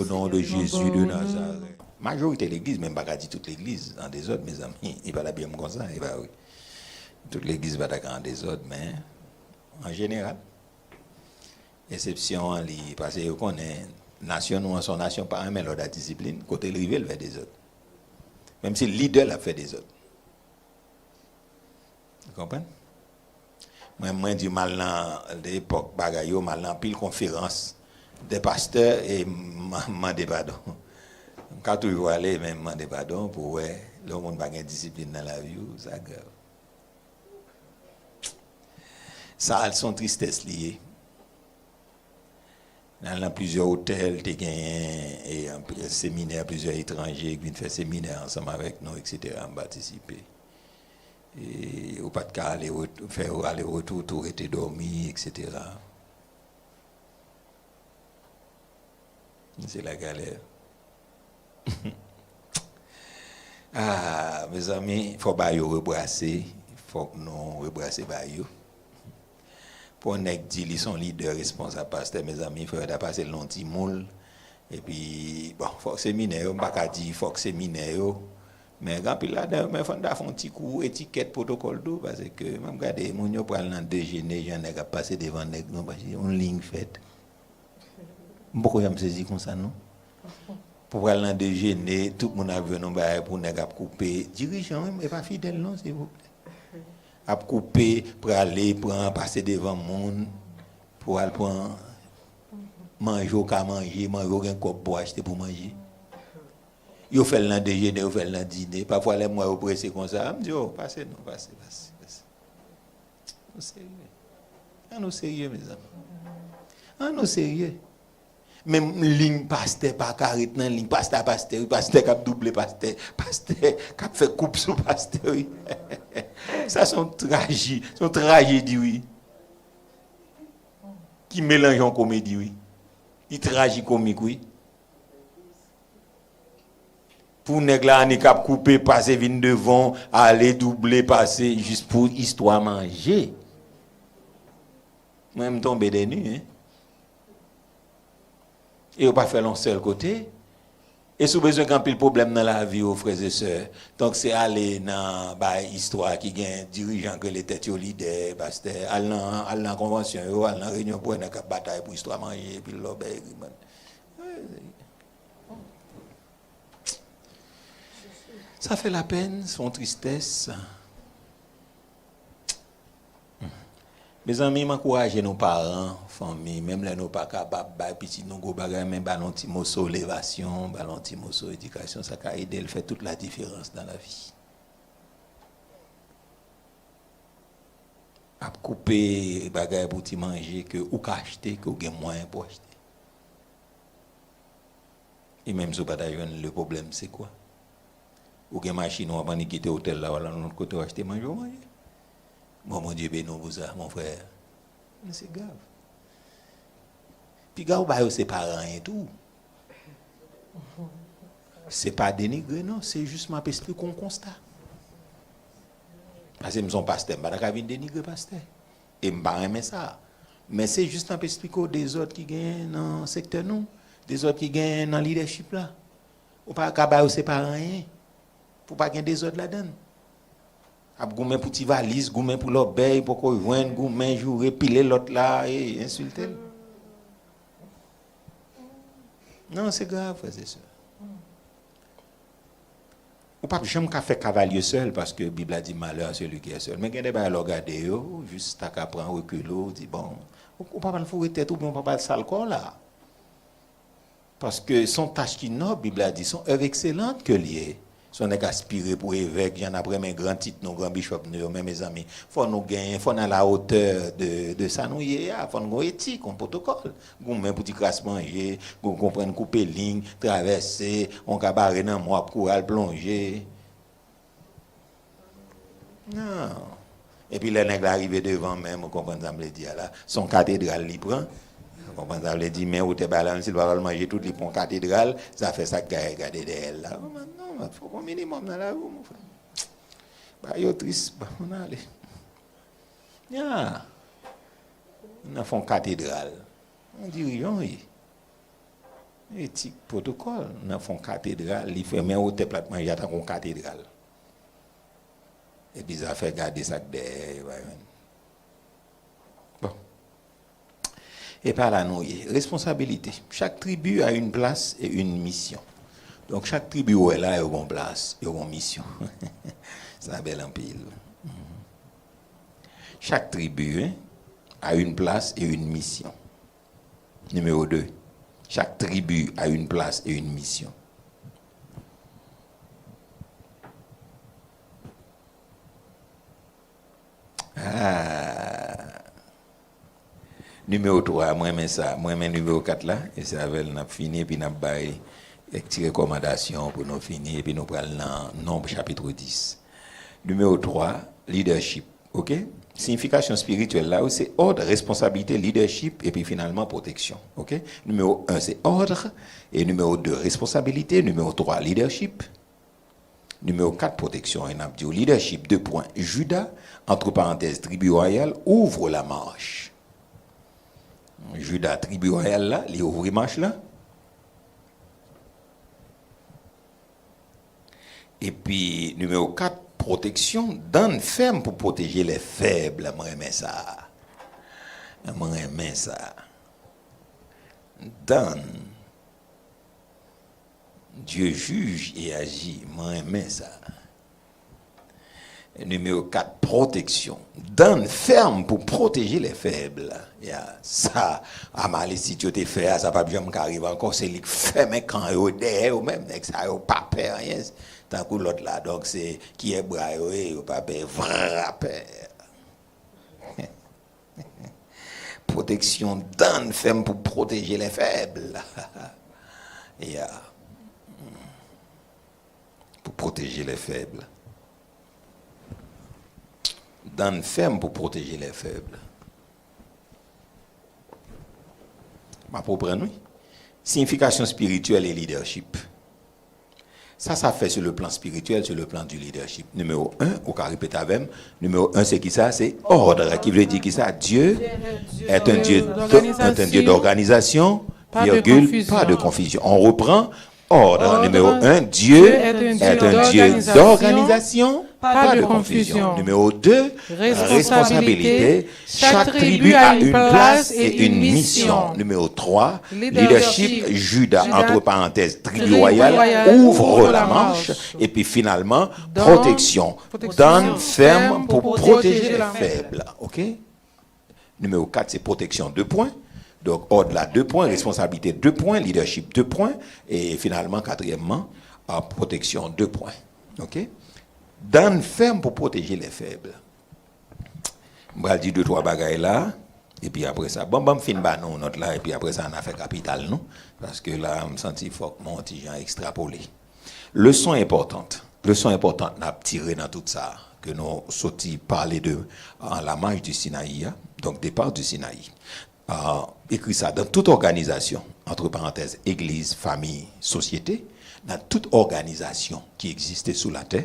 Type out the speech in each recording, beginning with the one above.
Au nom de Jésus de Nazareth. Majorité de l'église, même pas dit toute l'église, en désordre, mes amis. Il va la bien comme ça, oui. Toute l'église va d'accord en désordre, mais en général, exception, parce que qu'on est nation, nous en son nation, pas un mais l'ordre de discipline, côté rivé, il fait des autres. Même si le leader l'a fait des autres. Vous comprenez? Moi, du mal dans l'époque, bagayo, mal dans pile conférence des pasteurs et demander pardon. Quand tu veux aller, même demander pardon pour le monde n'a pas de discipline dans la vie, ça grave. Ça a son tristesse liée. Dans plusieurs hôtels, tu gagné un séminaire, plusieurs étrangers qui viennent faire séminaire ensemble avec nous, etc., en participer. Et au pas de cas, faire aller-retour, tout était dormi, etc. C'est la galère. Ah, mes amis, il faut que nous rebrasser. Il faut que nous rebrasser. Pour nous dire qu'ils sont leaders responsables, pasteur, mes amis, il faut passer le long petit moule. Et puis, bon, il faut que séminaire, on ne peut pas dire il faut que séminaire. Mais quand il a fait un petit coup, étiquette, protocole, parce que même regardez, mon yo parle dans déjeuner, j'en ai passé devant nèg non parce que une ligne faite. Pourquoi me saisi comme ça non? Pour aller dans déjeuner, tout le monde a vu non pour nèg couper, dirigeant même pas fidèle non s'il vous plaît. A couper pour aller prendre passer devant monde pour aller prendre manger au cas manger un cop pour acheter pour manger. Yo fait le déjeuner, yo fait le dîner. Parfois, les mois, au pressé comme ça. Je dis, oh, passez. Nous sérieux. Nous sérieux, mes amis. Nous sérieux. Même ligne pasteur, pas carré, ligne pasteur, qui a doublé pasteur, qui a fait coupe sous pasteur. Ça, sont tragédies, oui. Qui mélangent en comédie, oui. Il tragique comique, oui. Pour nèg la ni cap couper passer vinn devant aller doubler passer juste pour histoire manger moi me tomber des nuits hein et on pas faire l'un seul côté et sous besoin quand pile problème dans la vie aux frères et sœurs donc c'est aller dans histoire qui gagne dirigeant que les têtes au leader pasteur aller dans convention aller dans réunion pour une bataille pour histoire manger puis l'obé. Ça fait la peine, son tristesse. Mes amis, m'encouragez nos parents, famille, même les nous pas capables, petit nous go bagay mais ballon ti mosso élévation, ballon ti mosso éducation, ça va aider, elle fait toute la différence dans la vie. A couper bagay pour ti manger que ou acheter que ou gen moyen pour acheter. Et même si pas le problème c'est quoi? Ou gen machine ou pas ni quitter hôtel là voilà l'autre côté acheter manger. Mon Dieu béni vous ça mon frère. Mais c'est grave. Puis gars ba c'est pas rien tout. C'est pas dénigrer non, c'est juste m'a expliquer un constat. Parce que nous sommes pasteurs, pas ka vinn dénigrer pasteur. Et m'pa aimer ça. Mais c'est juste un expliquer des autres qui gagnent dans le secteur nous, des autres qui gagnent dans le leadership là. Ou pas ka ba c'est pas rien. Pour pas gagner des autres là-dedans. Ap goumen pour ti valise, goumen pour l'obéi, pour qu'on joigne, goumen jouer, piler l'autre là et insulter. Non, c'est grave, c'est ça. Ou pas jamais qu'à faire cavalier seul parce que la Bible a dit malheur à celui qui est seul. Mais quand on va regarder, juste à prendre recul, dit bon, on pas le fourrer tête ou bien on pas le sale corps là. Parce que son tâche qui noble, la Bible a dit, son œuvre excellente que lié. Si on est aspiré pour évêque, j'en après mes grands titres, nos grands bishops, mes amis. Faut nous gagner, faut à la hauteur de ça nous y est, faut nous éthique, un protocole. Nous même pour crasse manger, nous comprendre couper ligne, traverser, on cabaret dans moi pour aller plonger. Non. Et puis les nègres arrivent devant même, on comprend ça me dire là, son cathédrale li prend. On comprend ça me dit mais où t'es balance, s'il va manger toutes les ponts cathédrale, ça fait ça garder derrière là. Il faut un minimum dans la rue, mon frère. Bah, yo triste, bah, on a allé. Yeah. On a fait une cathédrale. On dirigeant, oui. éthique, protocole. Dans font cathédrale, il fait mais au temple à manger dans une cathédrale. Et puis ça fait garder ça derrière. Bon. Et par là, nous, responsabilité. Chaque tribu a une place et une mission. Donc chaque tribu où elle a une place et une mission. C'est un bel empile. Chaque tribu a une place et une mission. Numéro 2. Chaque tribu a une place et une mission. Numéro 3, moi mais ça, moi mais numéro 4 là, et ça va n'a fini puis n'a bail petite recommandation pour nous finir et puis nous prenons dans Nombre chapitre 10. Numéro 3, leadership, OK? Signification spirituelle là, c'est ordre, responsabilité, leadership et puis finalement protection, OK? Numéro 1, c'est ordre et numéro 2, responsabilité, numéro 3, leadership. Numéro 4, protection. Et on a dit leadership, 2 points. Judas, entre parenthèses, tribu royale, ouvre la marche. Judas, tribu royale là, il ouvre la marche là. Et puis, numéro 4, protection, donne ferme pour protéger les faibles. Moi, j'aime ça. Moi, j'aime ça. Donne. Dieu juge et agit. Moi, j'aime ça. Et numéro 4, protection. Donne ferme pour protéger les faibles. Ça, à mal, si tu te fais, ça va bien m'arriver encore. C'est lui qui fait, mais quand il est derrière, ou même, ça n'a pas peur, rien. Tant que l'autre là, donc c'est qui est bras, il n'a pas peur, vrai peur. Protection, donne ferme pour protéger les faibles. Pour protéger les faibles. Donne ferme pour protéger les faibles. Ma propre nuit. Signification spirituelle et leadership. Ça fait sur le plan spirituel, sur le plan du leadership. Numéro 1, au cas répéter avec. Numéro 1, c'est qui ça? C'est ordre. Qui veut dire qui ça? Dieu est un Dieu d'organisation, virgule, pas de confusion. On reprend. Ordre. Numéro 1, Dieu est un Dieu d'organisation, pas de confusion. Numéro 2, responsabilité. Chaque tribu a une place et une mission. Numéro 3, leadership. Judas, entre parenthèses, tribu royale, ouvre la marche. Et puis finalement, protection. Donne ferme pour protéger les faibles. OK? Numéro 4, c'est protection. 2 points. Donc, ordre là, 2 points, responsabilité 2 points, leadership 2 points, et finalement, quatrièmement, protection 2 points. OK? Donne ferme pour protéger les faibles. Je vais dire 2-3 bagailles là, et puis après ça, bon, fin ba nous, notre là, et puis après ça, on a fait capital, non? Parce que là, je me sens qu'il faut que mon petit Jean extrapolé. Leçon importante, n'a tiré dans tout ça, que nous sortis parler de la marche du Sinaï, donc départ du Sinaï. Écrit ça dans toute organisation, entre parenthèses, église, famille, société, dans toute organisation qui existait sous la terre,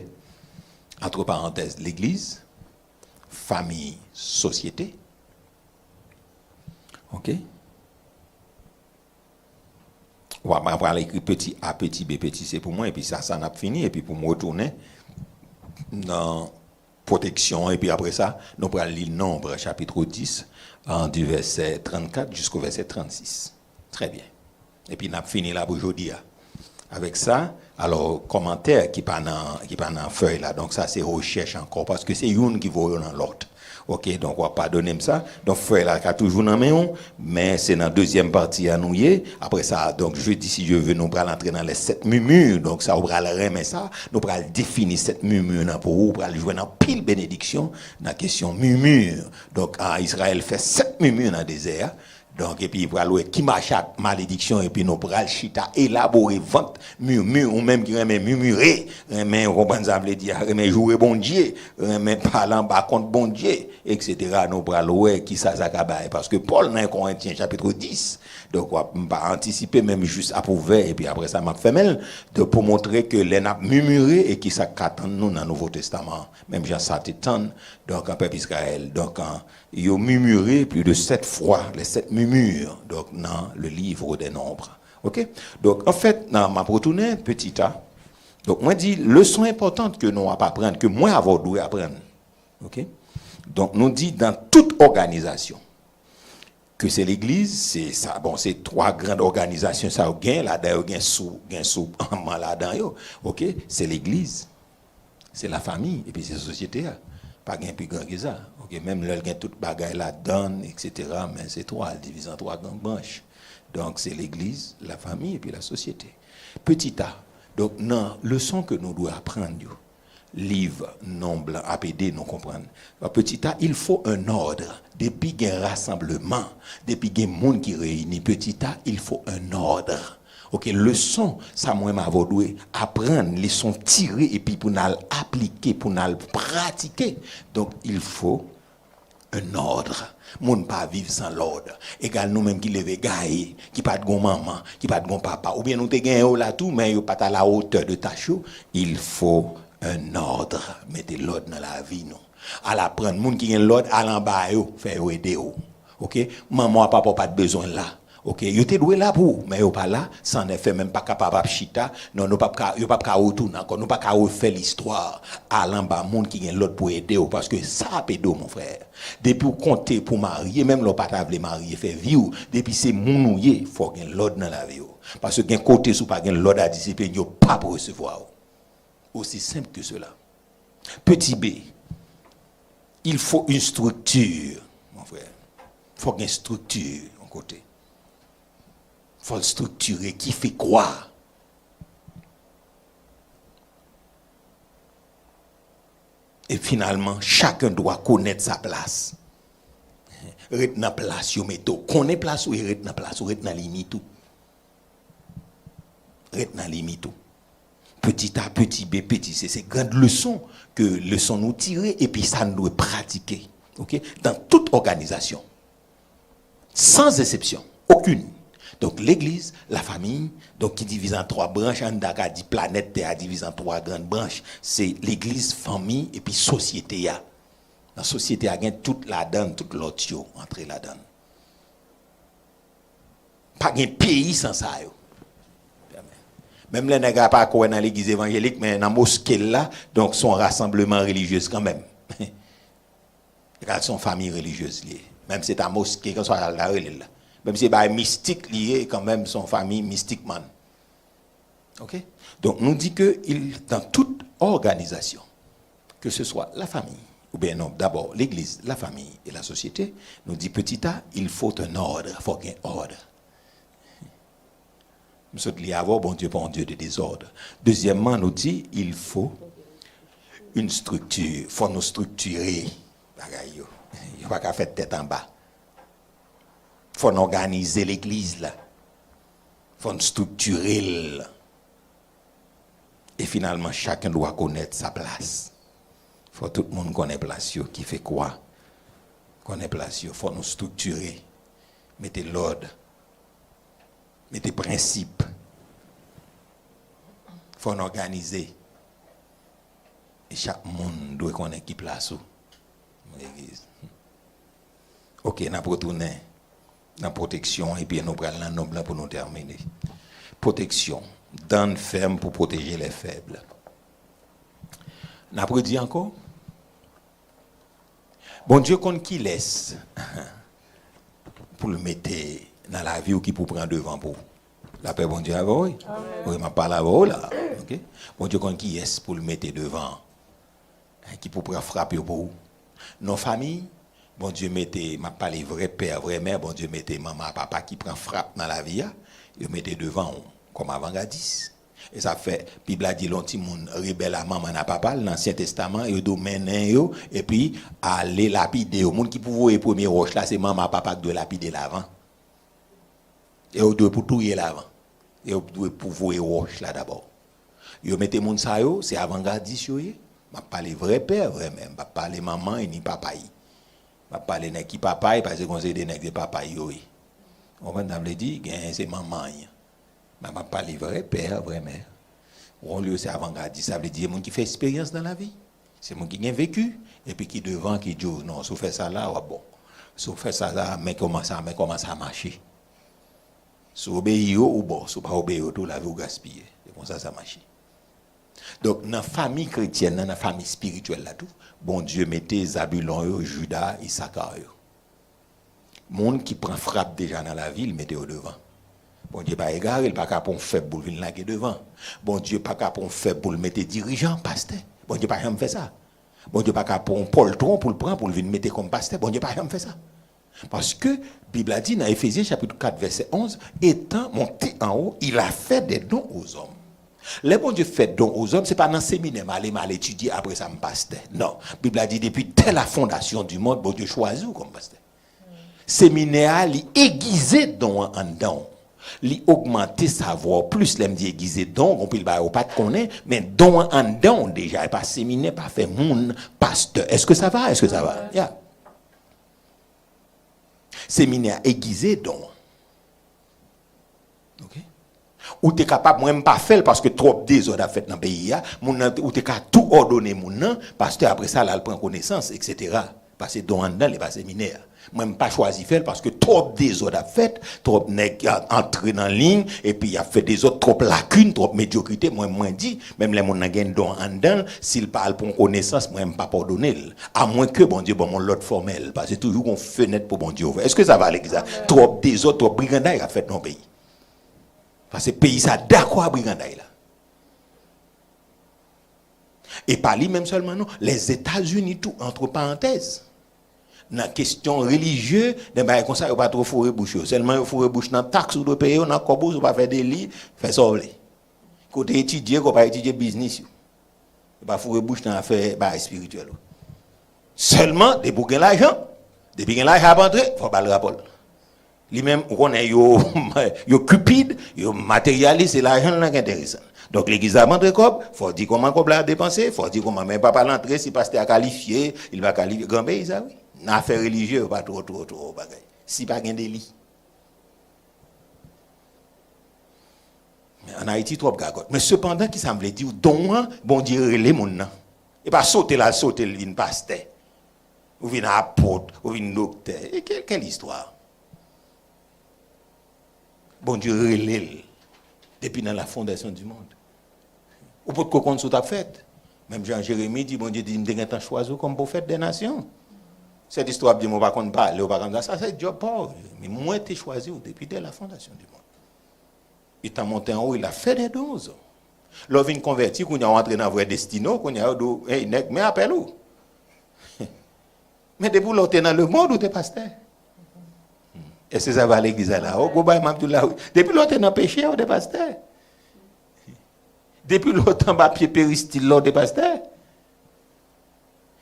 entre parenthèses, l'église, famille, société. OK? On va écrire petit A, petit B, petit C pour moi, et puis ça n'a pas fini, et puis pour me retourner dans protection, et puis après ça, nous allons lire Nombre, chapitre 10, du verset 34 jusqu'au verset 36. Très bien. Et puis, nous avons fini là pour aujourd'hui. Avec ça, alors, commentaire qui pas dans feuille là. Donc, ça, c'est recherche encore, parce que c'est une qui va dans l'autre. OK, donc on va pas donner ça. Donc frère là qui a toujours dans main, mais c'est dans la deuxième partie à nous. Après ça, donc jeudi si je veux nous allons entrer dans les 7 murmures. Donc ça on va le remettre ça, nous allons définir 7 murmures pour vous, pour aller jouer dans pile bénédiction dans la question murmure. Donc Israël fait 7 murmures dans le désert. Donc, et puis, il va louer qui marche à malédiction, et puis nous pral chita élaborer, vente, murmure, ou même qui remet murmurer, remet, on va dire, remet jouer bon Dieu, remet parlant bas contre bon Dieu, etc. Nous pral louer qui ça s'acabaye. Parce que Paul, dans Corinthiens, chapitre 10, donc, on va anticiper même juste à pouvoir, et puis après ça m'a fait mal, pour montrer que les n'a murmuré et qui ça qu'attend nous dans le Nouveau Testament. Même Jean Satan, donc, en peuple Israël. Donc, ils ont murmuré plus de 7 fois, les 7 murmures, donc, dans le livre des Nombres. OK? Donc, en fait, dans ma retourner petit A, donc, moi, dis, leçon importante que nous avons à apprendre, que moi, avoir dû apprendre. OK? Donc, nous dit dans toute organisation, que c'est l'église, c'est ça. Bon, c'est trois grandes organisations, ça, gain, là-dedans, gain sous, là-dedans, OK? C'est l'église, c'est la famille, et puis c'est la société, pas gain plus grand que ça. OK? Même là, gain toute bagaille là-dedans, etc., mais c'est trois, divisé en trois grandes branches. Donc, c'est l'église, la famille, et puis la société. Petit A. Donc, non, leçon que nous devons apprendre, livre non blanc, APD, nous comprendre. Petit A, il faut un ordre. Depuis qu'il y a un rassemblement, depuis qu'il y a un monde qui réunit, petit A, il faut un ordre. OK, leçon, ça, moi, m'a dû apprendre, leçon tirer, et puis pour nous appliquer, pour nous pratiquer. Donc, il faut un ordre. Moun pas vivre sans l'ordre. Égal nous-mêmes qui lever gaille, qui pas de gon maman, qui pas de gon papa, ou bien nous te gagne là tout, mais yo pas à la hauteur de tâche. Il faut un ordre. Mettez l'ordre dans la vie, nous. À la prendre, moun qui gagne l'ordre, à l'en bas, faire aider. OK? Maman, papa, pas de besoin là. OK, yo te doué là pour, mais yo pas là, ça ne fait même pas capable chita. Non, nous pas yo pas retourner encore, nous pas refaire l'histoire à l'en-bas monde qui gagne l'autre pour aider parce que ça pédo mon frère. Depuis compter pour marier, même l'on pas table marier faire vivre, depuis c'est mounouye, faut gagne l'autre dans la vie. Parce que gagne côté sous pas gagne l'autre à discipline, yo pas pour recevoir. Aussi simple que cela. Petit B. Il faut une structure, mon frère. Faut une structure en côté. Il faut le structurer. Qui fait quoi? Et finalement, chacun doit connaître sa place. Rete dans place, yo meto. Connaît place ou rete dans place, ou rete dans limite. Rete dans limite. Petit A, petit B, petit C. C'est une grande leçon que leçon nous tirer et puis ça nous doit pratiquer. OK? Dans toute organisation. Sans exception. Aucune. Donc l'église, la famille, donc qui divise en trois branches, on a dit planète Terre divise en trois grandes branches, c'est l'église, famille et puis société. La société a toute la donne, toute l'autre entre la donne. Pas un pays sans ça. Même les nègres pas quoi dans l'église évangélique, mais dans la mosquée là, donc son rassemblement religieux quand même. Regarde son famille religieuse liée. Même si c'est ta mosquée, quand soit la relève là. Même si c'est mystique lié, quand même son famille mystique man. OK? Donc nous dit que dans toute organisation, que ce soit la famille, ou bien non, d'abord l'église, la famille et la société, nous dit petit A, il faut un ordre, il faut qu'il y ait un ordre. Nous sommes liés à avoir, bon Dieu, pas un Dieu de désordre. Deuxièmement, nous dit, il faut une structure, il faut nous structurer. Il n'y a pas qu'à faire tête en bas. Il faut organiser l'église là. Il faut structurer. Et finalement, chacun doit connaître sa place. Il faut tout le monde connaître place qui fait quoi. Connaître place. Il faut nous structurer. Mettez l'ordre. Mettez principes. Il faut nous organiser. Et chaque monde doit connaître qui place où. L'église. OK, nous allons retourner dans la protection et puis nous prenons la nombre pour nous terminer. Protection. Donne ferme pour protéger les faibles. Nous avons dit encore. Bon Dieu, qu'on qui laisse pour le mettre dans la vie ou qui pour prendre devant pour. La paix, bon Dieu, avec vous. Oui, je parle avec vous là. Okay? Bon Dieu, qu'on qui est pour le mettre devant. Qui pour frapper pour vous. Nos familles. Bon Dieu mettez, m'a parlé vrai père, vrai mère, bon Dieu mettez maman, papa qui prend frappe dans la vie, ils mettez devant comme avant-gardiste. Et ça fait, Bible a dit l'anti moun rebelle à maman à papa, l'Ancien Testament, ils doivent mener et puis aller lapider. Au monde qui pouvait premier roche là, c'est maman, papa qui doit lapider l'avant. Et ils doivent pour touiller l'avant. Et ils doivent pouvoir roche là d'abord. Ils mettez moun ça yo, c'est avant-gardiste yo. M'a parlé vrai père, vrai mère, m'a parlé maman et ni papa. Je parle de qui papa parce que c'est des nègres de papa yoy. On va nous dire c'est maman. Mais je parle vrai père, vrai mère. On lui c'est avant-gardiste, ça veut dire mon qui fait expérience dans la vie. C'est mon qui a vécu et puis qui devant qui dit non, si vous faites ça là, bon. Si vous faites ça là, mais comment ça marcher. Si vous obéissez ou bon, si vous pas obéissez tout, la vie vous gaspillez. C'est comme ça marche. Donc, dans la famille chrétienne, dans la famille spirituelle, là tout, bon Dieu mettait Zabulon, Judas, Issachar. Monde qui prend frappe déjà dans la ville, mettez au devant. Bon Dieu pas égaré, il pas capable pour faible pour venir là devant. Bon Dieu pas capable pour faible pour le mettre dirigeant, pasteur. Bon Dieu pas jamais fait ça. Bon Dieu pas capable pour Paul Tron pour le prendre pour le venir mettre comme pasteur. Bon Dieu pas jamais fait ça. Parce que la Bible a dit dans Éphésiens chapitre 4 verset 11, étant monté en haut, il a fait des dons aux hommes. Le bon Dieu fait don aux hommes, ce n'est pas dans le séminaire, mal étudier, après ça me pasteur. Non. La Bible a dit depuis dès la fondation du monde, bon Dieu choisit comme pasteur. Séminaire, il aiguisé don en don. Il augmenter savoir plus, l'aime dit aiguisé don, on peut le pas de connaître, mais don en don déjà, et pas séminaire, pas fait moun pasteur. Est-ce que ça va? Est-ce que ça va? Yeah. Séminaire aiguisé don. OK? Ou tu es capable même pas faire parce que trop désordre a fait dans le pays ou tu es capable tout ordonner mon parce que après ça là il prend connaissance etc. parce que dans les pas séminaire même pas choisi faire parce que trop désordre a fait trop nèg entré dans ligne et puis il a fait des autres trop lacunes trop médiocrité moi dit même les mon gagne don en dedans s'il parle pour connaissance moi même pas pardonner à moins que bon Dieu bon mon l'autre formel parce que toujours qu'on fenêtre pour bon Dieu est-ce que ça va l'église trop désordre trop brigandage a fait dans le pays. Parce que le pays ça d'accord à brigandaille là. Et pas lui même seulement non, les États-Unis tout entre parenthèses. Dans la question religieuse, des bails comme ça, il pas trop fourrer bouche. Seulement il fourrer bouche dans taxe ou de payer, dans corbeau, ou pas faire des lits, faire ça. Côté étudier, qu'on pas étudier business. Il pas fourrer bouche dans affaire bail spirituel. Seulement des pour gagner l'argent, depuis gagner l'argent à rentrer, faut pas le rapport. Lui-même, on est yo cupide, yo matérialiste, c'est l'argent là qui est intéressant. Donc l'église a montré comme, faut dire comment on a dépensé, faut dire comment même papa l'entrée, si pasteur a qualifié, il va qualifier. Grand pays ça oui. Dans affaire religieuse, pas trop bagay. Si pas gain délit. Mais en Haïti trop gagote. Mais cependant qui semble dire don bon Dieu relé mon nan. Et pas sauter le vin pasteur. Ou vin apôtre, ou vin docteur. Et quelle histoire. Bon Dieu relève depuis dans la fondation du monde. Ou peut qu'on compte sur ta fête. Même Jean-Jérémie dit, bon Dieu dit, il me choisi comme prophète des nations. Cette histoire dit, moi, pas qu'on parle, ou pas comme ça, c'est job pauvre. Mais moi, tu choisi depuis dès la fondation du monde. Il t'a monté en haut, il a fait des dons. L'on vient convertir, qu'on a entré dans la vraie destinée, qu'on a dit, mais appelle où? Mais depuis l'on est dans le monde, où tu es pasteur? Est-ce que ça va à l'église là? Depuis l'autre est dans le péché, on est pasteur. Depuis l'autre en pied péristyle, on est pasteur.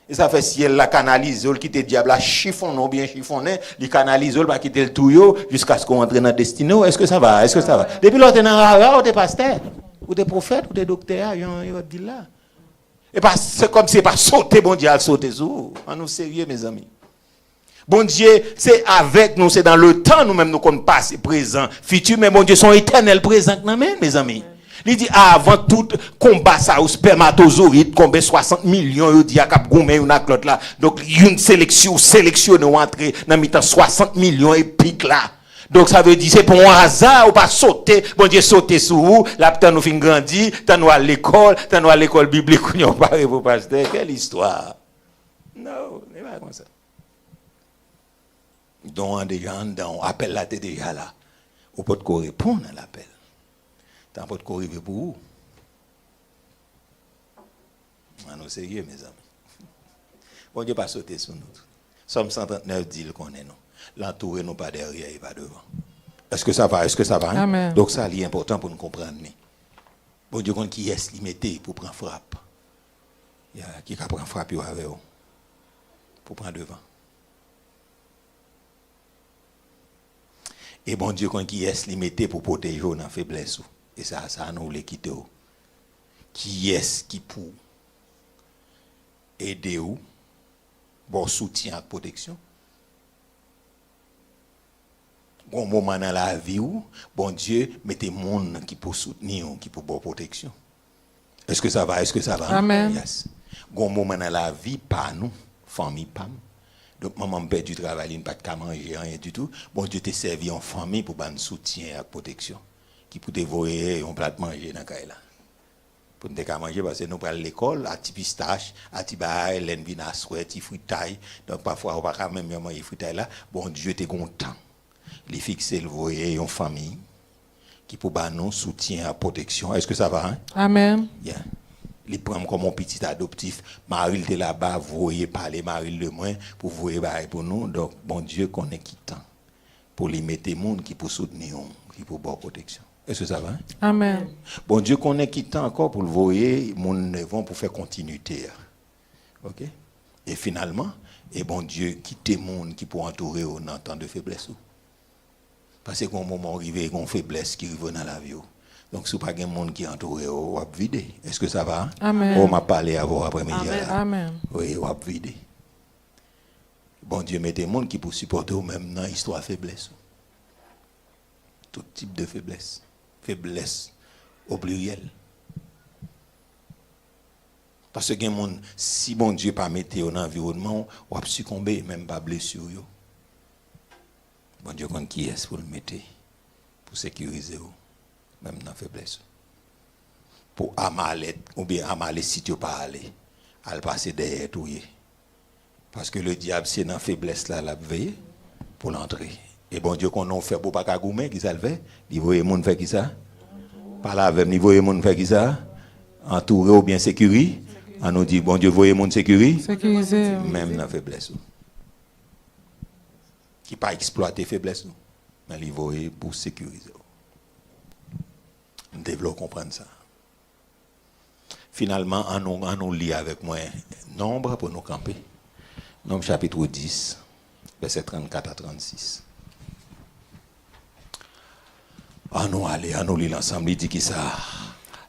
Et ça fait si elle la canalise, elle quitte le diable, la chiffonne ou bien chiffonne, il canalise, elle va quitter le tuyau jusqu'à ce qu'on entre dans la destinée. Est-ce que ça va? Est-ce que ça va? Depuis l'autre est dans rara, on est pasteur. Ou des prophètes, ou des docteurs, ils dit là. Et pas, c'est comme si c'est pas sauter, bon Dieu, à sauter sur. On nous sérieux, mes amis. Bon Dieu, c'est avec nous, c'est dans le temps, nous-mêmes, nous qu'on passe présent, futur, mais bon Dieu, son éternel présent, mes amis. Il dit, avant tout combat ça, au spermatozoïde, combien 60 millions, il dit, à Cap Goumé, ou l'autre là. Donc, une sélection, nous entrer dans le 60 millions et pique là. Donc, ça veut dire, c'est pour un hasard, ou pas sauter, bon Dieu, sauter sur vous, là, peut-être nous fin grandi, t'as nous à l'école biblique, nous parlé pour pasteur. Quelle histoire. Non, c'est pas comme ça. Donc, déjà, on appelle là, t'es déjà là. Ou peut qu'on répondre à l'appel. T'as pas de quoi arriver pour vous. On est sérieux, mes amis. Bon Dieu, pas sauter sur nous. Somme 139 dit qu'on est nous. L'entourer nous pas derrière et pas devant. Est-ce que ça va? Est-ce que ça va? Hein? Amen. Donc, ça, c'est important pour nous comprendre. Bon Dieu, qui est limité pour prendre frappe. Il y a qui prend frappe avec vous. Pour prendre devant. Et bon Dieu, qui est limité pour protéger dans la faiblesse. Et ça nous les quitte. Qui est qui pour aider ou, bon soutien et protection. Bon moment dans la vie où, bon Dieu, mettez monde qui pour soutenir, qui pour bonne protection. Est-ce que ça va? Est-ce que ça va? Amen. Yes. Bon moment dans la vie, pas nous, famille, pas. Donc, maman perd du travail, il n'a pas de manger, rien du tout. Bon Dieu t'a servi en famille pour un soutien et protection. Qui peut te voyer un plat de manger dans le là. Pour ne pas manger, parce que nous prenons l'école, à petit pistache, à petit bail, l'envie à souhait, à fruits taille. Donc, parfois, on va quand même manger fruits taille là. Bon Dieu t'es content. Il fixe le voyer en famille. Qui peut nous soutien et protection. Est-ce que ça va? Hein? Amen. Yeah. Il prend comme mon petit adoptif. Marie était là-bas, vous voyez parler, Marie le moins, pour vous voyez pour nous. Donc, bon Dieu connaît qui temps. Pour les mettre des gens qui pour soutenir, qui pour bonne protection. Est-ce que ça va? Hein? Amen. Bon Dieu connaît qui temps encore pour le voyer, mon vont pour faire continuité. OK? Et finalement, et bon Dieu quitte les gens qui pour entourer au temps de faiblesse. Parce qu'au moment arrivé, il y a une faiblesse qui arrive dans la vie. Donc, si vous n'avez pas de monde qui entoure, vous va vider. Est-ce que ça va? Amen. On m'a parlé avant après-midi. Amen. Oui, vous va vider. Bon Dieu met des gens qui pour supporter même dans l'histoire de faiblesse. Tout type de faiblesse. Faiblesse au pluriel. Parce que si bon Dieu pas mettre dans l'environnement, vous va succomber, même pas blessure. Bon Dieu compte qui est pour le mettre, pour sécuriser vous, même dans la faiblesse. Pour amaler, ou bien amaler si tu n'as pas aller, à le passer derrière tout. Parce que le diable, c'est dans la faiblesse là, la veille, pour l'entrer. Et bon Dieu, qu'on a fait pour pas qu'à goumer, qui ça le fait? Il voit les gens faire qui ça? Par là, il voit les gens faire qui ça? Entouré ou bien sécurisé? On nous dit, bon Dieu, voyez les gens sécurisé? Même dans la faiblesse. Qui pas exploiter faiblesse, mais il faut pour sécuriser. Nous devons comprendre ça. Finalement, on nous lit avec moi nombre pour nous camper. Nombre chapitre 10, verset 34 à 36. On nous lit l'ensemble, il dit qui ça?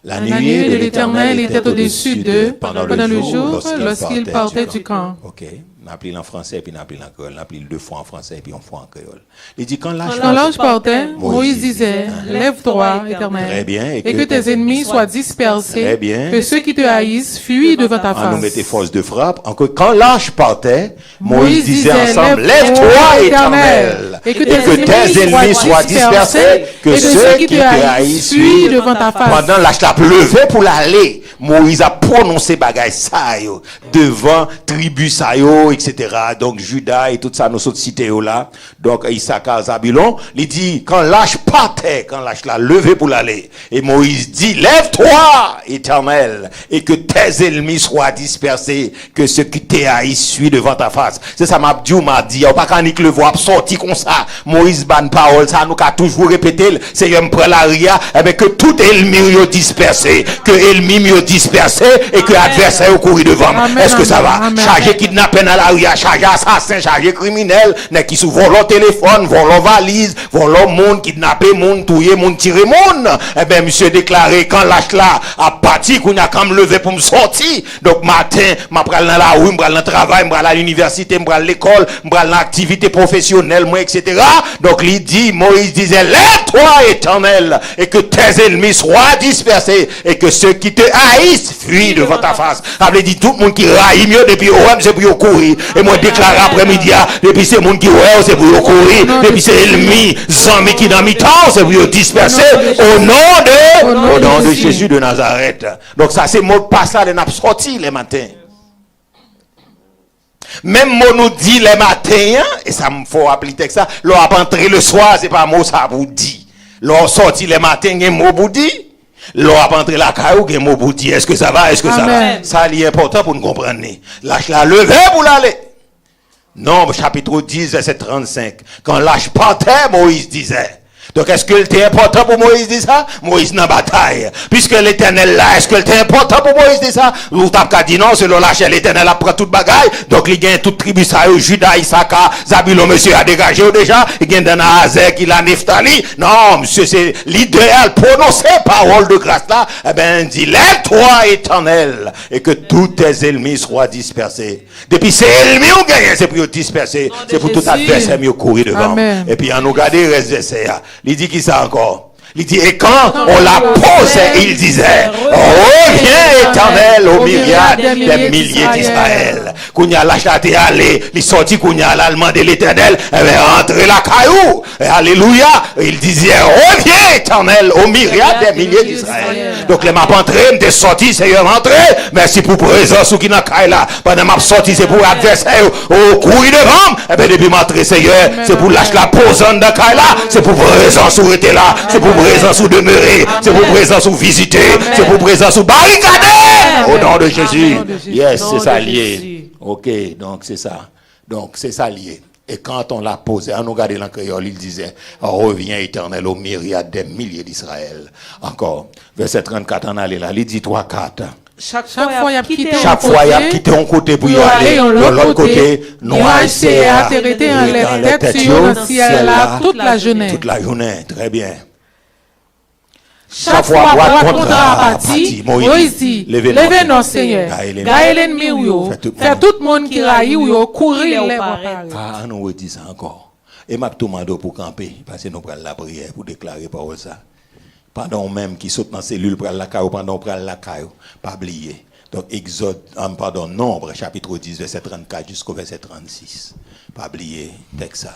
La nuée de l'Éternel était au-dessus d'eux pendant le jour lorsqu'ils partaient du camp. Ok. On appelle en français, puis on appelle en créole. On appelle 2 fois en français, puis 1 fois en créole. Il dit, quand l'ange partait, Moïse disait, lève-toi, Éternel, très bien, et que tes ennemis soient dispersés, très bien, que ceux qui te haïssent fuient devant ta face. On nous mettait force de frappe. Encore, quand l'ange partait, Moïse disait ensemble, lève-toi, Éternel, et que tes ennemis soient dispersés, que ceux qui te haïssent fuient devant ta face. Pendant l'âge l'a levé pour l'aller, Moïse a prononcé bagay ça yo, devant tribu ça yo, etc. Donc Judas et tout ça nous autres cités là. Donc Issachar, Zabulon, il dit quand l'âge partait, quand l'âge l'a levé pour l'aller, et Moïse dit lève-toi, Éternel, et que tes ennemis soient dispersés, que ceux qui te haïssent suivent devant ta face. C'est ça m'a dit, on pas qu'à le voir sorti comme ça. Moïse ban parole ça nous qu'a toujours répété, c'est me prend la ria, et bien que tout ennemi yo dispersé, que ennemi yo dispersé et que adversaire au courir devant. Est-ce que ça va? Charger kidnappé dans la rue, charger assassin, charger criminel, qui souvent leur téléphone, vont leur valise, vont leur monde, kidnapper monde, touiller monde, tirer monde. Eh bien, monsieur déclaré, quand l'âge là a parti, qu'on a quand même levé pour me sortir. Donc, matin, m'a pral dans la rue, m'a pral dans le travail, m'a pral à l'université, m'a pral à l'école, m'a pral dans l'activité professionnelle, moi, etc. Donc, il dit, Moïse disait, lève-toi, Éternel, et que tes ennemis soient dispersés, et que ceux qui te haïssent fuient devant ta face. Avait dit tout le monde qui raille mieux depuis OM, c'est pour courir. Et moi, déclaré après-midi, depuis c'est le monde qui ouais, c'est pour courir. Depuis c'est ennemi, zami qui dans mi-temps, c'est pour disperser au nom de Jésus de Nazareth. Donc, ça, c'est mot passe là, de n'a sorti les matins. Même mot nous dit les matins, et ça me faut appliquer ça, l'on a entré le soir, c'est pas mot ça vous dit. L'on sorti les matins, il y a mot vous dit. L'on a entré la caillou, il y a mot vous dit. Est-ce que ça va? Est-ce que ça va? Ça, c'est important pour nous comprendre. Lâche la levé pour l'aller. Nombre chapitre 10, verset 35. Quand l'âge partait, Moïse disait. Donc, est-ce que c'était important pour Moïse de ça? Moïse dans la bataille. Puisque l'éternel là, est-ce que c'était important pour Moïse de ça? Ou t'as qu'à dire non, selon la chair, l'éternel apprend toute bagaille. Donc, il gagne toute tribu, ça, Judas, Issachar, Zabulon, monsieur a dégagé déjà. Il gagne dans Azek, il a Neftali. Non, monsieur, c'est l'idéal. Prononcer parole de grâce là. Eh ben, dit, lève-toi, Éternel, et que tous tes ennemis soient dispersés. Depuis ces ennemis, on gagne, c'est pour disperser. C'est pour tout adversaire, mieux courir devant. Amen. Et puis, on nous garde le reste de ça. Il dit qui ça encore? Il dit, et quand on l'a posé, il disait, reviens éternel aux myriades des milliers d'Israël. Kounya la chate allé, il sorti Kounya l'allemand de l'éternel, rentrez la caillou. Alléluia. Il disait, reviens éternel aux myriades des milliers d'Israël. Donc les m'a entré, m'es sorti, Seigneur rentré. Merci pour présence ou qui n'a caille là. Pendant m'a sorti, c'est pour adversaire au courir devant. Et bien depuis m'entrer, Seigneur, c'est pour lâcher la posante de caille là. C'est pour présence où était là. C'est pour présence où demeurer. C'est pour présence où visiter. C'est pour présence où barricader. Au nom de Jésus. Yes, c'est ça lié. Ok, donc c'est ça. Donc c'est ça lié. Et quand on l'a posé, on nous regardait en créole, il disait, reviens éternel aux myriades des milliers d'Israël. Encore, verset 34, on allait là, il dit 3-4. Chaque fois, il a quitté un côté pour y aller. De l'autre côté, nous avons essayé à t'arrêter en les têtes sur le ciel là toute la journée. Toute la journée, très bien. Chaque fois, droite contre la partie, Moïse dit, levez nos Seigneur, gagne l'ennemi ou fait tout le monde qui raille ou courir les bras. Ah, nous redit ça encore. Et m'a demandé pour camper, parce que nous prenons la prière pour déclarer parole ça. Pendant même qui saute dans la cellule, prend la caillou, pendant prend la caillou, pas oublier. Donc, Nombre, chapitre 10, verset 34 jusqu'au verset 36. Pas oublier, texte ça.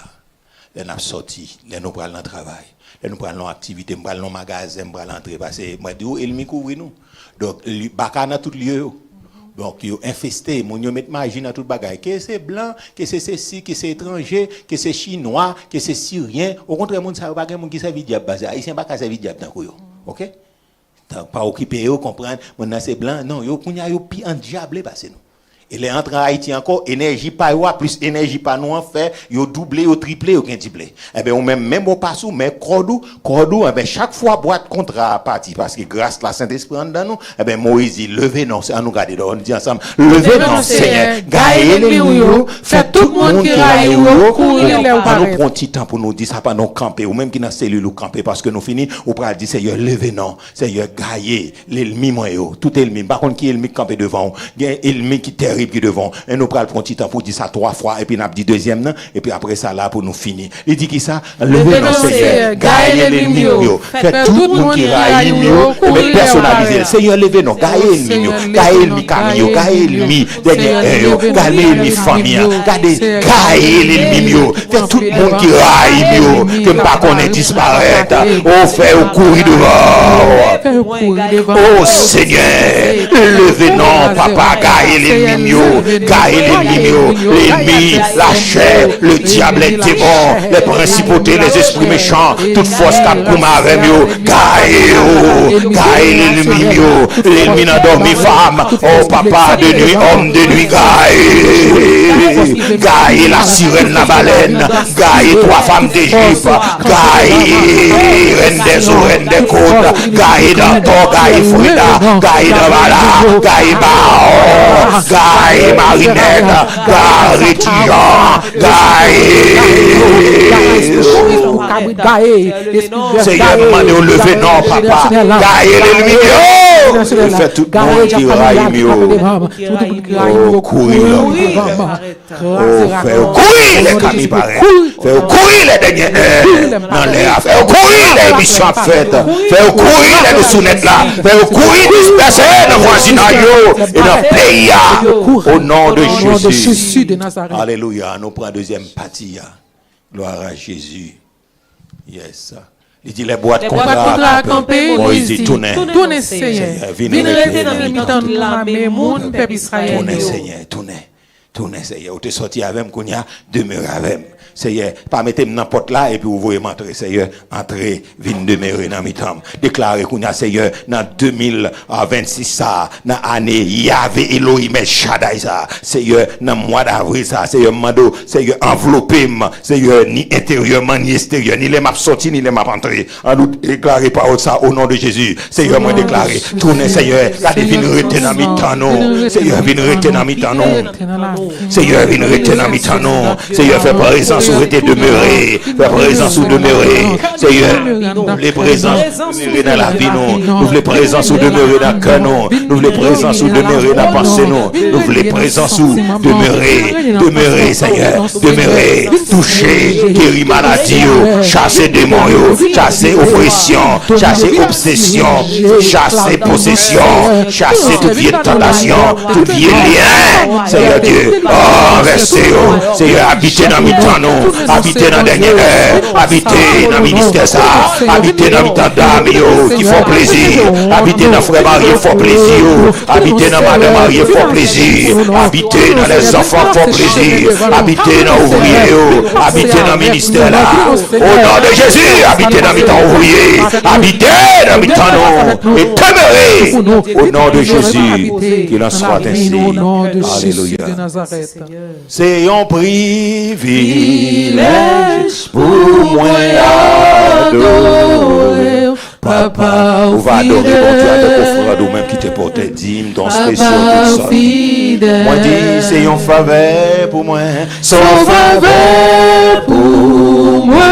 Les nous sorti, les nous prenons le travail. Nous prenons l'activité, nous prenons le magasin, nous prenons l'entrée. Parce que, moi, je dis, il couvre nous. Donc, il y a tout lieu. Donc, ils ont infesté, ils mettent magie dans tout le bagage. Que c'est blanc, que c'est ceci, que c'est étranger, que c'est chinois, que c'est syrien. Au contraire, les gens ne qui servent diable. Ils ne pas servir diable dans le OK? Pas occupé, vous comprenez? Maintenant, c'est blanc. Non, ils ont pire en diable parce que nous. Et les entrées en Haïti encore, énergie pas ou plus énergie pas nous en fait, yo doublé, yo triplé, yo quintuplé. Eh ben, ou même au passou, mais cordou, eh ben, chaque fois boîte contrat à partir, parce que grâce à la Saint-Esprit dans nous, eh ben, Moïse dit, levez non, c'est à nous garder, on dit ensemble, levez non, Seigneur, gaillez les ou faites tout le monde qui raille ou courir les ou pas. Nous prenons un petit temps pour nous dire ça, pas nous camper, ou même qui dans cellule ou camper, parce que nous finissons, ou pas dire, Seigneur, levez non, Seigneur, gaillez, l'ennemi, moi, tout ennemi, par contre, qui est l'ennemi camper devant, il y a l'ennemi qui terrible qui devant, et nous prenons un petit temps pour dire ça 3 fois, et puis nous dit deuxième, non, et puis après ça, là, pour nous finir. Il dit qui ça? Levez non, Seigneur, gaillez l'ennemi, faites tout le monde qui raille, et personnalisez. Seigneur, levez non, gaillez l'ennemi, gaillez l'ennemi camion, gaillez l'ennemi, gaillez l'ennemi famille, gaillez l'ennemi, faites tout le monde qui raille, que pas qu'on ait disparaître, on fait au courir devant. Oh Seigneur, levez non, papa, gaillez l'ennemi, l'ennemi, la chair, le diable, les démons, les principautés, les esprits méchants, toute force qui a avec nous, gaillez l'ennemi n'a dormi femme, oh papa de nuit, homme de nuit, gaillez la sirène, la baleine, gaillez 3 femmes d'Égypte, gaillez reine des eaux, reine des côtes, gaillez d'Antor, gaillez Frida, gaillez de Vala, gaillez Bao, gaillez Marinette, gaillez Tijan, gaillez. Seigneur, demandez au lever, non, papa, gaillez l'ennemi. Faites tout le monde qui raille mieux. Oh, courir. Faites courir les camis pareils. Faites courir les dernières heures. Dans les affaires. Faites courir les émissions faites. Faites courir les dessous-nettes là. Faites courir disperser dans le voisinage et dans le pays. Au nom de Jésus. Alléluia. Nous prenons deuxième partie. Gloire à Jésus. Yes. Il dit les boîtes qu'on a campé, Moïse dit tournez Seigneur, venez rester dans le militant de la mémoire peuple Israël. Tournez Seigneur, vous te sorti avec moi, qu'on a demeuré avec moi. Seigneur, pas mettre n'importe là et puis vous voyez m'entrer, Seigneur, entrez, venez demeurer dans mes temps. Déclarez qu'on a, Seigneur, dans 2026 ça, dans l'année, Yahvé Elohim El Shaddai ça, Seigneur, dans le mois d'avril ça, Seigneur, mando, Seigneur, enveloppez-moi, Seigneur, ni intérieurement, ni extérieur, ni les maps sortis, ni les maps entrés. En nous déclarer par ça au nom de Jésus. Seigneur, moi déclaré, tournez, Seigneur, regardez, venez rester dans mes temps, non. Seigneur, venez rester dans mes temps, non. Seigneur, venez rester dans mes temps, non. Seigneur, fais présence souhaitez demeurer, faire présence ou demeurer. Seigneur, nous les présences demeurer dans la vie, nous les présences ou demeurer dans le canon, nous les présences ou demeurer dans la pensée, nous les présences ou demeurer, Seigneur, demeurer, toucher, guérir maladie, chasser démons, chasser oppression, chasser obsession, chasser possession, chasser toute vieille tentation, tout vieil lien, Seigneur Dieu, versez-vous, Seigneur, habitez dans mes temps, habitez dans la dernière heure, habitez dans le ministère ça, habitez dans mes temps d'âme, qui font plaisir, habitez dans frère marié, font plaisir, habitez dans madame marié, font plaisir, habitez dans les enfants, font plaisir, habitez dans ouvriers, habitez dans le ministère là, au nom de Jésus, habitez dans mes temps ouvriers, habitez dans mes temps et demeurez au nom de Jésus, qu'il en soit ainsi. Alléluia. C'est un privilège pour moi adorer. Papa, on va adorer mon Dieu avec offrande même qui te portait dîme dans spécial tout ça. Moi dis c'est une faveur pour moi, son faveur pour moi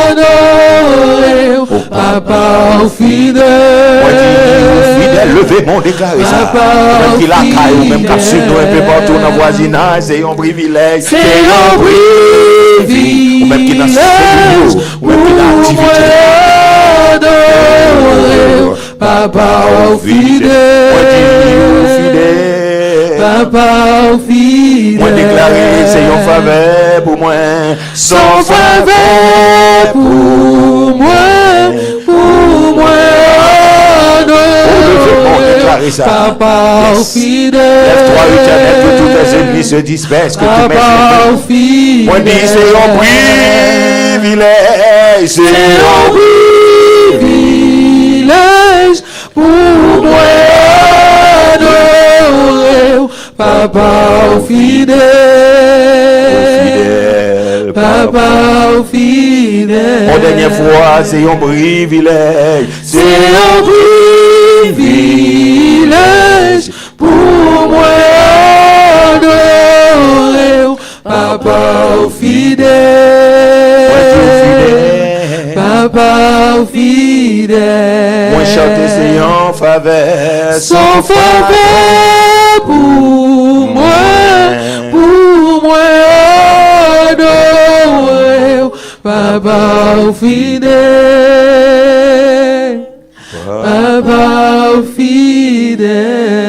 adorer. Papa fidèle. Moi dis fidèle, levez mon déclaré ça. Même qui la caille ou même qui suit nous un peu partout dans le voisinage, c'est un privilège. C'est un privilège. Ou même qui n'a pas ou même qui n'a activité. Papa fidèle. Moi dis fidèle. Papa fidèle. Moi déclaré c'est une faveur pour moi. Sans faveur pour moi. Papa fidèle. Lève-toi éternel que tous tes ennemis se dispersent. Papa fidèle. Moi dis c'est un privilège. C'est un privilège pour moi adorer. Papa fidèle. Papa fidèle. Mon dernière fois c'est un privilège. C'est un privilège pour moi adorer. Papa fidèle. Papa fidèle. Moi chanter c'est en faveur. Sans faveur pour moi adorer. Papa fidèle. Papa fidèle.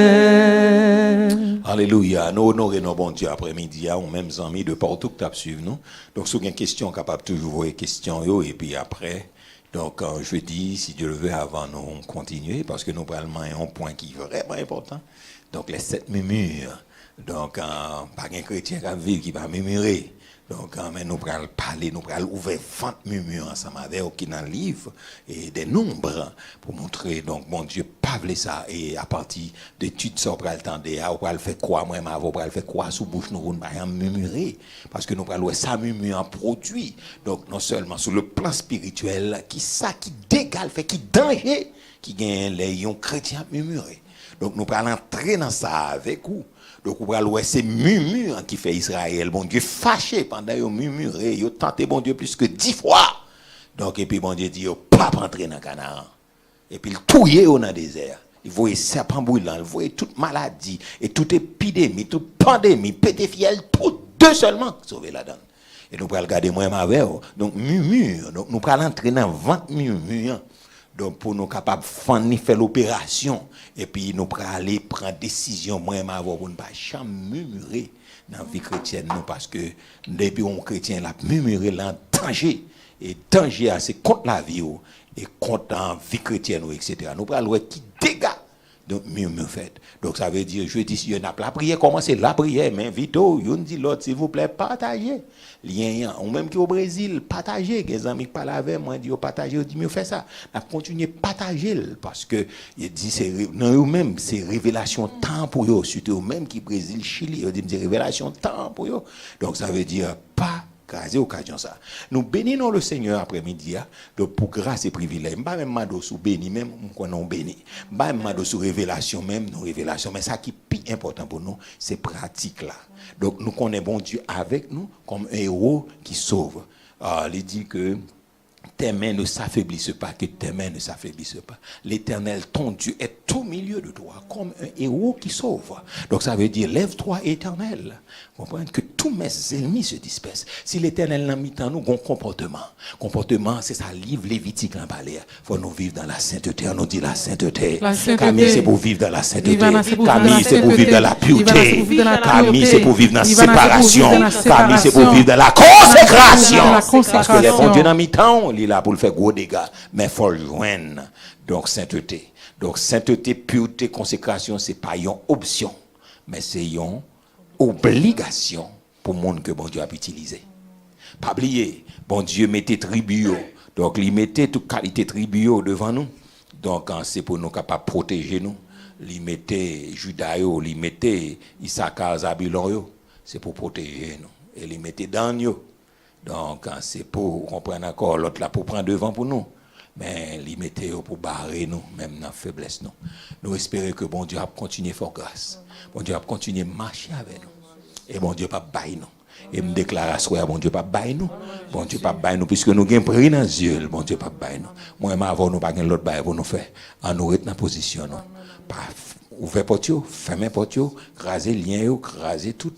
Alléluia. Nous honorons nos bons Dieu après-midi, ou même amis de partout que tu as suivi nous. Donc, si vous avez une question, capable toujours voir question, et puis après, donc, jeudi, si Dieu le veut, avant nous continuer, parce que nous parlons un point qui est vraiment important. Donc, les 7 murmures. Donc, pas un chrétien qui va murmurer. Donc, mais nous allons parler, nous allons ouvrir 20 murmures ensemble avec qui dans le livre et des nombres pour montrer, donc, mon Dieu, pas ça. Et à partir d'études, ça, on va le temps on va le faire quoi, moi, on va le faire quoi sous bouche, nous allons murmurer. Parce que nous allons ça murmure en produit. Donc, non seulement sur le plan spirituel, qui dégale, fait, qui danger, qui gagne les chrétiens murmurer. Donc, nous allons entrer dans ça avec vous. Donc, vous voyez, c'est murmure qui fait Israël. Bon Dieu fâché pendant qu'ils murmuré. Ils ont tenté bon Dieu plus que 10 fois. Donc, et puis bon Dieu dit, pas rentrer dans le Canaan. Et puis, il touille dans le désert. Il voyait serpent brûlant, il voyait toute maladie, et toute épidémie, toute pandémie, pété fiel, tout deux seulement sauver la donne. Et nous allons regarder moi avec vous. Donc, murmure. Donc, nous allons entrer dans 20 murmures. Donc, pour nous capables de faire l'opération, et puis nous allons aller prendre décision, moi et ma voix, pour ne pas jamais murmurer dans la vie chrétienne, nous, parce que depuis un chrétien, la murmurer, là, danger, et danger, c'est contre la vie, et contre la vie chrétienne, etc. Nous allons qui dégâts. Donc, murmure fait. Donc, ça veut dire, je dis, si on a la prière, commencez la prière, mais vite, on dit l'autre, s'il vous plaît, partagez. Lien, ou même qui au Brésil, partagez. Les amis qui parlent avec moi, disent, partagez, on dit, mieux fait ça. On a continué à partager, parce que, il dit, c'est, non, eux-mêmes, c'est révélation temps pour eux, surtout eux-mêmes qui Brésil, Chili, ils disent, révélation temps pour eux. Donc, ça veut dire, pas grâce occasion ça. Nous bénissons le Seigneur après-midi donc pour grâce et privilège. Pas même mado sous béni même qu'on non béni. Pas même mado sous révélation même non révélation mais ça qui plus plus important pour nous, c'est pratique là. Donc nous connaissons bon Dieu avec nous comme un héros qui sauve. Il dit que tes mains ne s'affaiblissent pas, que tes mains ne s'affaiblissent pas. L'Éternel, ton Dieu, est au milieu de toi, comme un héros qui sauve. Donc ça veut dire, lève-toi, Éternel. Comprenez que tous mes ennemis se dispersent. Si l'Éternel n'a mis en nous, un comportement. Comportement, c'est ça, livre Lévitique en balai. Il faut nous vivre dans la sainteté. On nous dit la sainteté. Camille, c'est pour vivre dans la sainteté. Camille, c'est pour vivre dans la pureté. Camille, c'est pour vivre dans la séparation. Camille, c'est pour vivre dans la consécration. Parce que les bons Dieu dans mi-temps, il est là pour le faire gros dégâts. Mais il faut le joindre. Donc, sainteté. Donc, sainteté, pureté, consécration, ce n'est pas une option. Mais c'est une obligation pour le monde que bon Dieu a utilisé. Pas oublier, bon Dieu mettait tribu. Donc, il mettait toute qualité tribu devant nous. Donc, c'est pour nous capables de protéger nous. Il mettait Judas, il mettait Issachar, Zabulon, c'est pour protéger nous. Et il mettait Dan. Donc, c'est pour comprendre encore l'autre là, pour prendre devant pour nous. Mais il mettait pour barrer nous, même dans la faiblesse. Nous espérons que bon Dieu a continué à faire grâce. Bon Dieu a continué à marcher avec nous. Et bon Dieu pas bailler nous. Et me déclare à soi, bon Dieu pas bailler nous. Bon Dieu pas bailler nous, puisque nous avons pris dans les yeux, bon Dieu pas bailler nous. Moi, avant nous pas l'autre bailler pour nous faire. En nous rester dans la position. Pas ouvrir porte, fermer porte, craser lien, craser tout.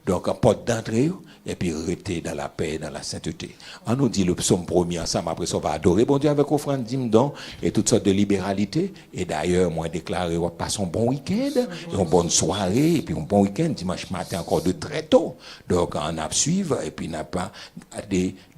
Donc, porte d'entrée. Et puis rester dans la paix, dans la sainteté. On nous dit le psaume premier ensemble, après ça on va adorer bon Dieu avec offrande, dîme, don et toutes sortes de libéralité. Et d'ailleurs, moi déclaré, on passe un bon week-end, une bonne soirée, et puis un bon week-end, dimanche matin encore de très tôt. Donc on a suivre, et puis n'a pas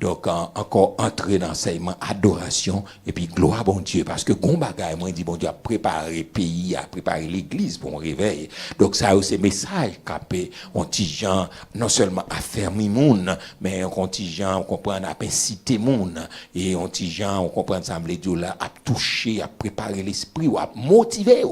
donc encore entrer dans l'enseignement, adoration, et puis gloire bon Dieu. Parce que gon bagay, moi dit bon Dieu a préparé le pays, a préparé l'église pour un réveil. Donc ça c'est message capé, on petit gens, non seulement à faire moun, mais un contingent, on comprend, à inciter moun, et un contingent, on comprend, semble Dieu là, à toucher, à préparer l'esprit, ou à motiver,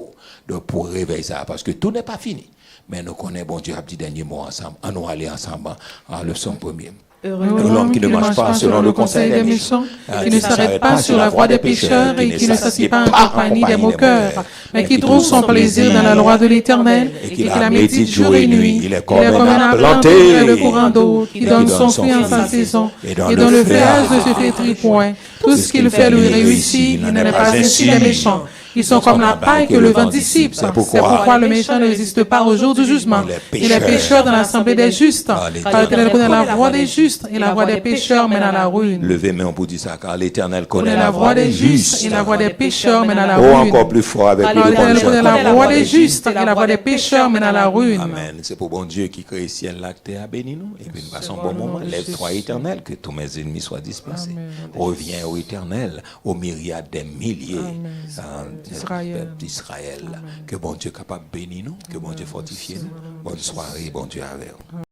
donc pour réveiller ça, parce que tout n'est pas fini. Mais nous connaissons, bon Dieu, a dit dernier mot ensemble, on va aller ensemble, à le son premier. L'homme qui ne marche pas selon le conseil des méchants, qui ne s'arrête pas sur la voie des pécheurs et qui ne s'assied pas en compagnie des moqueurs, mais qui trouve son plaisir dans la loi de l'Éternel et qui la médite jour et nuit. Il est comme un arbre planté près le courant d'eau, qui donne son fruit en sa saison et dont le feuillage ne se flétrit point. Tout ce qu'il fait lui réussit, il n'est pas ainsi des méchants. Ils sont comme la paille que le vent dissipe. C'est pourquoi le méchant ne résiste pas au jour du jugement. Il est pécheur dans l'assemblée des justes. Car l'Éternel connaît la voie des justes et la voie des pécheurs mène à la ruine. Levez main pour dire ça, car l'Éternel connaît la voie des justes et la voie des pécheurs mène à la ruine. Encore plus fort avec l'Éternel connaît la voie des justes et la voie des pécheurs mène à la ruine. Amen. C'est pour bon Dieu qui crée le ciel là, que tu as béni nous. Et puis nous passons un bon moment. Lève-toi, Éternel, que tous mes ennemis soient dispersés. Reviens au Éternel, aux myriades des milliers. d'Israël. Que bon Dieu capable de bénir nous, que bon Dieu fortifie nous. Bonne soirée, bon Dieu avec vous.